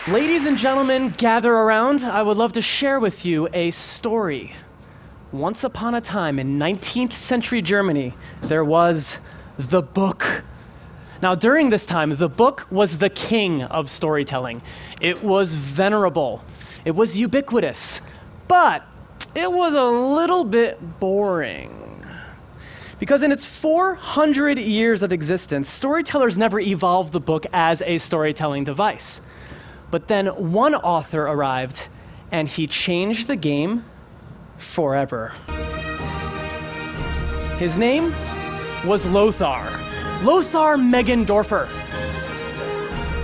Ladies and gentlemen, gather around. I would love to share with you a story. Once upon a time in 19th century Germany, there was the book. Now, during this time, the book was the king of storytelling. It was venerable. It was ubiquitous. But it was a little bit boring. Because in its 400 years of existence, storytellers never evolved the book as a storytelling device. But then one author arrived, and he changed the game forever. His name was Lothar Meggendorfer.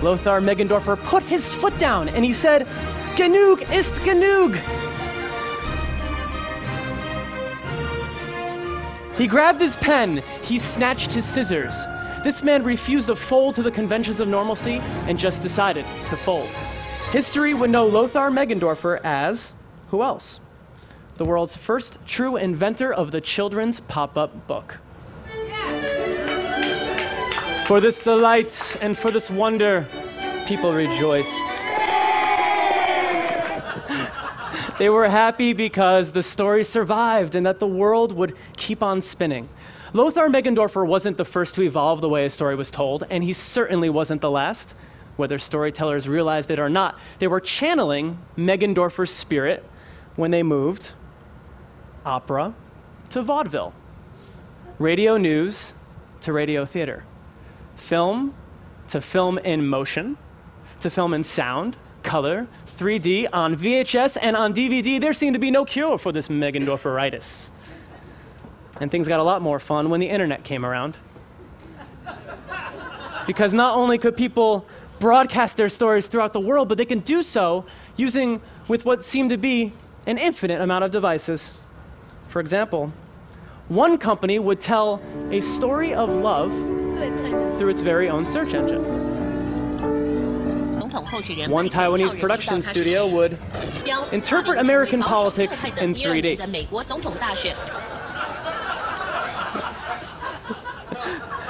Lothar Meggendorfer put his foot down, and he said, "Genug ist genug." He grabbed his pen, he snatched his scissors. This man refused to fold to the conventions of normalcy and just decided to fold. History would know Lothar Meggendorfer as, who else? The world's first true inventor of the children's pop-up book. Yes. For this delight and for this wonder, people rejoiced. They were happy because the story survived and that the world would keep on spinning. Lothar Meggendorfer wasn't the first to evolve the way a story was told, and he certainly wasn't the last. Whether storytellers realized it or not, they were channeling Meggendorfer's spirit when they moved opera to vaudeville, radio news to radio theater, film to film in motion, to film in sound, color, 3D, on VHS, and on DVD. There seemed to be no cure for this Meggendorferitis. And things got a lot more fun when the internet came around. Because not only could people broadcast their stories throughout the world, but they can do so using with what seemed to be an infinite amount of devices. For example, one company would tell a story of love through its very own search engine. One Taiwanese production studio would interpret American politics in 3D.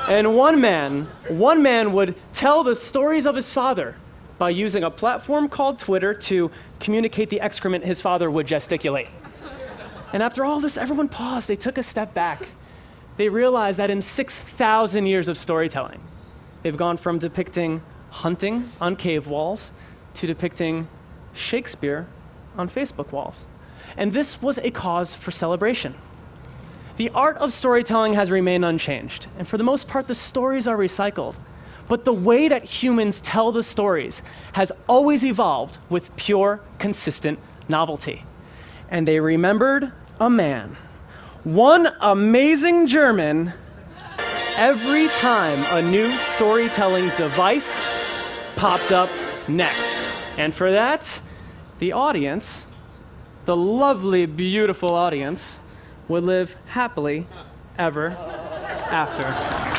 And one man would tell the stories of his father by using a platform called Twitter to communicate the excrement his father would gesticulate. And after all this, everyone paused. They took a step back. They realized that in 6,000 years of storytelling, they've gone from depicting hunting on cave walls to depicting Shakespeare on Facebook walls. And this was a cause for celebration. The art of storytelling has remained unchanged, and for the most part, the stories are recycled. But the way that humans tell the stories has always evolved with pure, consistent novelty. And they remembered a man, one amazing German, every time a new storytelling device popped up next. And for that, the audience, the lovely, beautiful audience, would live happily ever after.